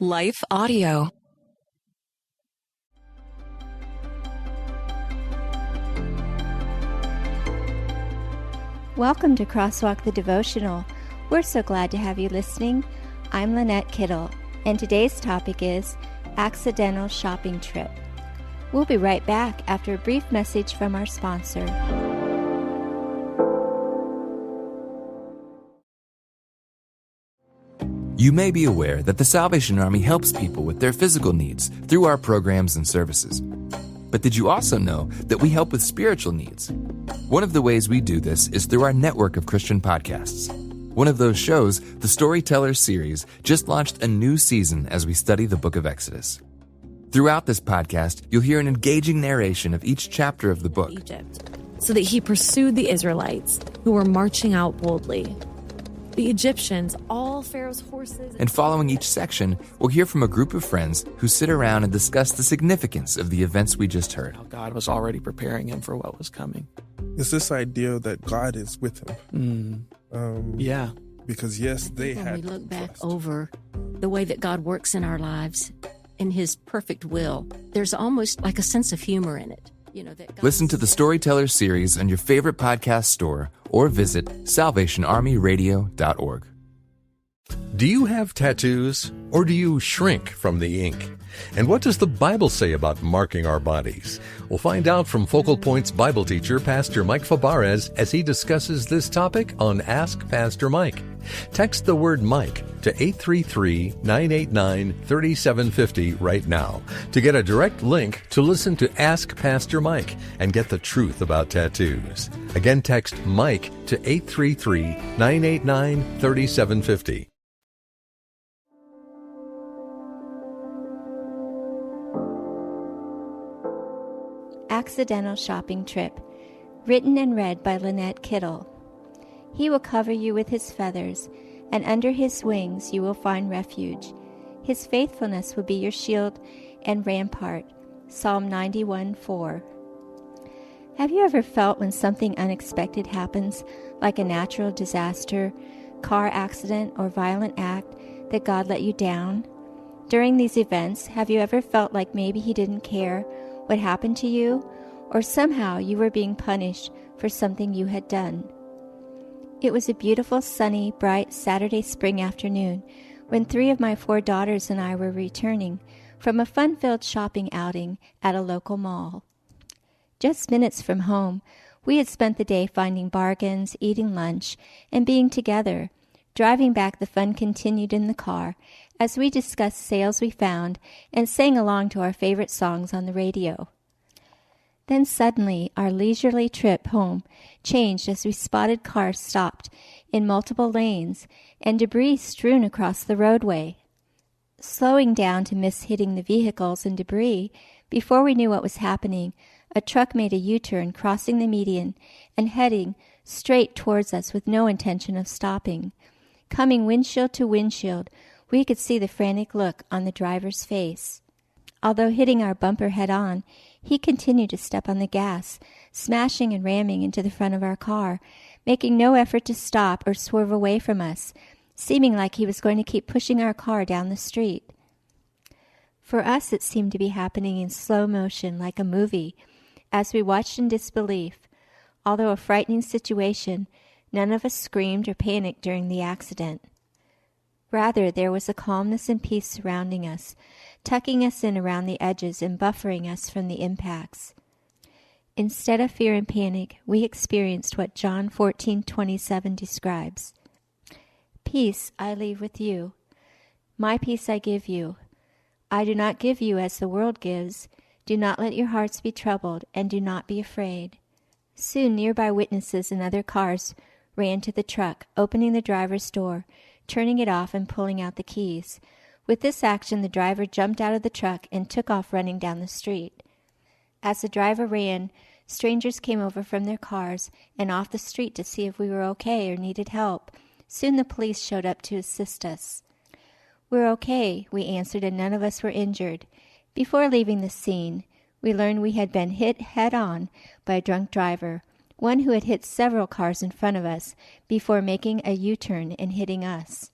Life Audio. Welcome to Crosswalk the Devotional. We're so glad to have you listening. I'm Lynette Kittle, and today's topic is Accidental Shopping Trip. We'll be right back after a brief message from our sponsor. You may be aware that the Salvation Army helps people with their physical needs through our programs and services. But did you also know that we help with spiritual needs? One of the ways we do this is through our network of Christian podcasts. One of those shows, the Storyteller series, just launched a new season as we study the book of Exodus. Throughout this podcast, you'll hear an engaging narration of each chapter of the book. Egypt, so that he pursued the Israelites, who were marching out boldly. The Egyptians, all Pharaoh's horses... And following each section, we'll hear from a group of friends who sit around and discuss the significance of the events we just heard. How God was already preparing him for what was coming. It's this idea that God is with him. Yeah. Because, yes, when we look back over the way that God works in our lives, in his perfect will, there's almost like a sense of humor in it. Listen to the Storyteller series on your favorite podcast store or visit salvationarmyradio.org. Do you have tattoos, or do you shrink from the ink? And what does the Bible say about marking our bodies? We'll find out from Focal Point's Bible teacher, Pastor Mike Fabarez, as he discusses this topic on Ask Pastor Mike. Text the word Mike to 833-989-3750 right now to get a direct link to listen to Ask Pastor Mike and get the truth about tattoos. Again, text Mike to 833-989-3750. Accidental Shopping Trip, written and read by Lynette Kittle. He will cover you with his feathers, and under his wings you will find refuge. His faithfulness will be your shield and rampart. Psalm 91:4. Have you ever felt when something unexpected happens, like a natural disaster, car accident, or violent act, that God let you down? During these events, have you ever felt like maybe he didn't care what happened to you, or somehow you were being punished for something you had done? It was a beautiful, sunny, bright Saturday spring afternoon when 3 of my 4 daughters and I were returning from a fun-filled shopping outing at a local mall. Just minutes from home, we had spent the day finding bargains, eating lunch, and being together. Driving back, the fun continued in the car as we discussed sales we found and sang along to our favorite songs on the radio. Then suddenly, our leisurely trip home changed as we spotted cars stopped in multiple lanes and debris strewn across the roadway. Slowing down to miss hitting the vehicles and debris, before we knew what was happening, a truck made a U-turn crossing the median and heading straight towards us with no intention of stopping. Coming windshield to windshield, we could see the frantic look on the driver's face. Although hitting our bumper head-on, he continued to step on the gas, smashing and ramming into the front of our car, making no effort to stop or swerve away from us, seeming like he was going to keep pushing our car down the street. For us, it seemed to be happening in slow motion, like a movie, as we watched in disbelief. Although a frightening situation, none of us screamed or panicked during the accident. Rather, there was a calmness and peace surrounding us, tucking us in around the edges and buffering us from the impacts. Instead of fear and panic, we experienced what John 14:27 describes. Peace I leave with you. My peace I give you. I do not give you as the world gives. Do not let your hearts be troubled, and do not be afraid. Soon nearby witnesses and other cars ran to the truck, opening the driver's door, turning it off and pulling out the keys. With this action, the driver jumped out of the truck and took off running down the street. As the driver ran, strangers came over from their cars and off the street to see if we were okay or needed help. Soon the police showed up to assist us. "We're okay," we answered, and none of us were injured. Before leaving the scene, we learned we had been hit head-on by a drunk driver, one who had hit several cars in front of us before making a U-turn and hitting us.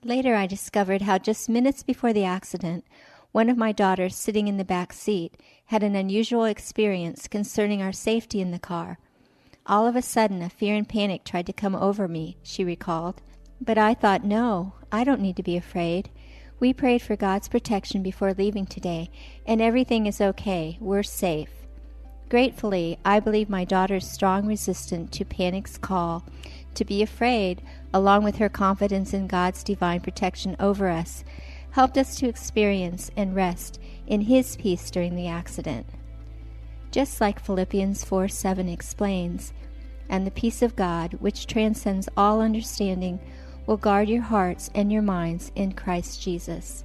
Later, I discovered how just minutes before the accident, one of my daughters sitting in the back seat had an unusual experience concerning our safety in the car. All of a sudden, a fear and panic tried to come over me, she recalled. But I thought, no, I don't need to be afraid. We prayed for God's protection before leaving today, and everything is okay. We're safe. Gratefully, I believe my daughter's strong resistance to panic's call to be afraid, along with her confidence in God's divine protection over us, helped us to experience and rest in His peace during the accident. Just like Philippians 4:7 explains, "And the peace of God, which transcends all understanding, will guard your hearts and your minds in Christ Jesus."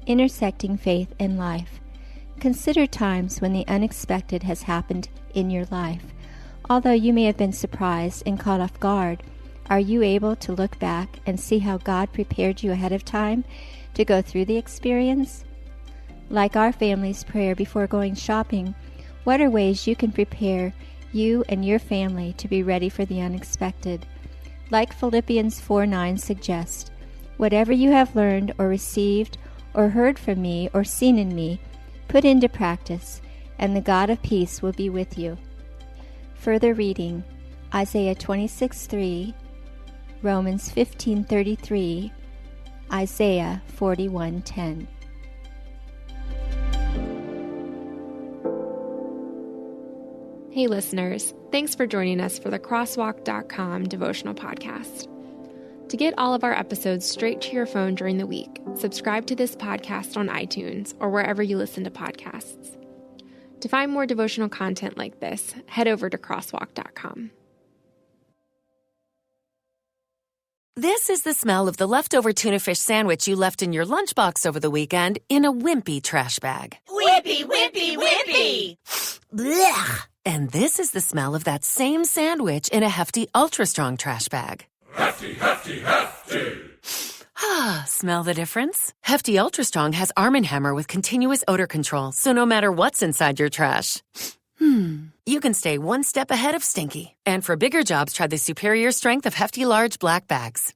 Intersecting faith and life. Consider times when the unexpected has happened in your life. Although you may have been surprised and caught off guard, are you able to look back and see how God prepared you ahead of time to go through the experience? Like our family's prayer before going shopping, what are ways you can prepare you and your family to be ready for the unexpected? Like Philippians 4:9 suggests, "Whatever you have learned or received or heard from me or seen in me, put into practice, and the God of peace will be with you." Further reading, Isaiah 26:3, Romans 15:33, Isaiah 41:10. Hey listeners, thanks for joining us for the Crosswalk.com devotional podcast. To get all of our episodes straight to your phone during the week, subscribe to this podcast on iTunes or wherever you listen to podcasts. To find more devotional content like this, head over to Crosswalk.com. This is the smell of the leftover tuna fish sandwich you left in your lunchbox over the weekend in a wimpy trash bag. Wimpy, wimpy, wimpy! Blech! And this is the smell of that same sandwich in a hefty, ultra-strong trash bag. Hefty, hefty, hefty! Ah, smell the difference? Hefty Ultra Strong has Arm & Hammer with continuous odor control, so no matter what's inside your trash, you can stay one step ahead of stinky. And for bigger jobs, try the superior strength of Hefty Large Black Bags.